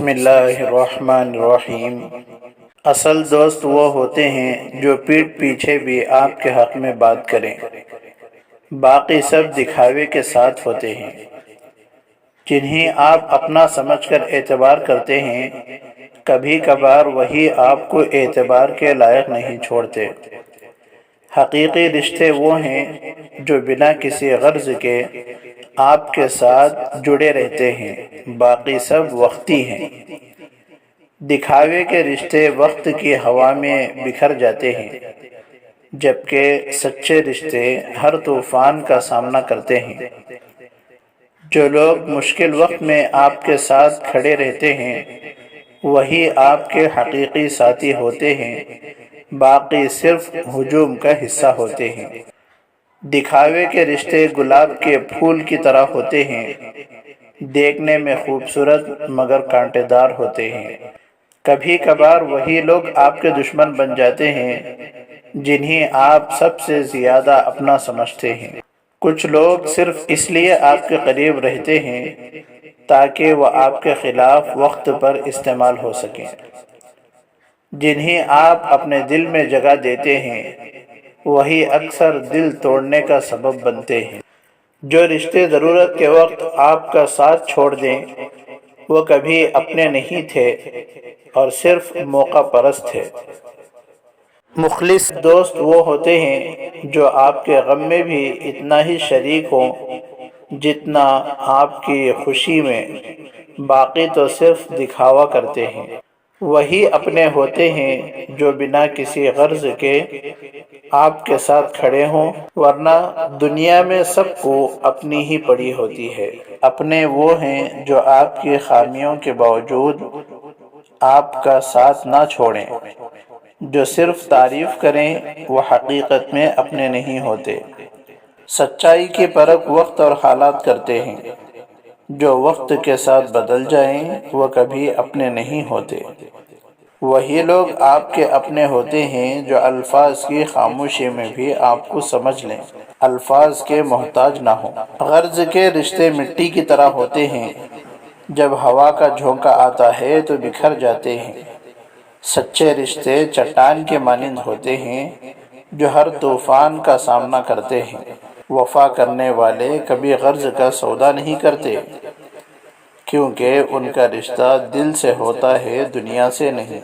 بسم اللہ الرحمن الرحیم۔ اصل دوست وہ ہوتے ہیں جو پیٹھ پیچھے بھی آپ کے حق میں بات کریں، باقی سب دکھاوے کے ساتھ ہوتے ہیں۔ جنہیں آپ اپنا سمجھ کر اعتبار کرتے ہیں، کبھی کبھار وہی آپ کو اعتبار کے لائق نہیں چھوڑتے۔ حقیقی رشتے وہ ہیں جو بنا کسی غرض کے آپ کے ساتھ جڑے رہتے ہیں، باقی سب وقتی ہیں۔ دکھاوے کے رشتے وقت کی ہوا میں بکھر جاتے ہیں، جبکہ سچے رشتے ہر طوفان کا سامنا کرتے ہیں۔ جو لوگ مشکل وقت میں آپ کے ساتھ کھڑے رہتے ہیں، وہی آپ کے حقیقی ساتھی ہوتے ہیں، باقی صرف ہجوم کا حصہ ہوتے ہیں۔ دکھاوے کے رشتے گلاب کے پھول کی طرح ہوتے ہیں، دیکھنے میں خوبصورت مگر کانٹے دار ہوتے ہیں۔ کبھی کبھار وہی لوگ آپ کے دشمن بن جاتے ہیں جنہیں آپ سب سے زیادہ اپنا سمجھتے ہیں۔ کچھ لوگ صرف اس لیے آپ کے قریب رہتے ہیں تاکہ وہ آپ کے خلاف وقت پر استعمال ہو سکیں۔ جنہیں آپ اپنے دل میں جگہ دیتے ہیں، وہی اکثر دل توڑنے کا سبب بنتے ہیں۔ جو رشتے ضرورت کے وقت آپ کا ساتھ چھوڑ دیں، وہ کبھی اپنے نہیں تھے اور صرف موقع پرست تھے۔ مخلص دوست وہ ہوتے ہیں جو آپ کے غم میں بھی اتنا ہی شریک ہوں جتنا آپ کی خوشی میں، باقی تو صرف دکھاوا کرتے ہیں۔ وہی اپنے ہوتے ہیں جو بنا کسی غرض کے آپ کے ساتھ کھڑے ہوں، ورنہ دنیا میں سب کو اپنی ہی پڑی ہوتی ہے۔ اپنے وہ ہیں جو آپ کی خامیوں کے باوجود آپ کا ساتھ نہ چھوڑیں۔ جو صرف تعریف کریں، وہ حقیقت میں اپنے نہیں ہوتے۔ سچائی کی پرکھ وقت اور حالات کرتے ہیں۔ جو وقت کے ساتھ بدل جائیں، وہ کبھی اپنے نہیں ہوتے۔ وہی لوگ آپ کے اپنے ہوتے ہیں جو الفاظ کی خاموشی میں بھی آپ کو سمجھ لیں، الفاظ کے محتاج نہ ہوں۔ غرض کے رشتے مٹی کی طرح ہوتے ہیں، جب ہوا کا جھونکا آتا ہے تو بکھر جاتے ہیں۔ سچے رشتے چٹان کے مانند ہوتے ہیں جو ہر طوفان کا سامنا کرتے ہیں۔ وفا کرنے والے کبھی غرض کا سودا نہیں کرتے، کیونکہ ان کا رشتہ دل سے ہوتا ہے، دنیا سے نہیں۔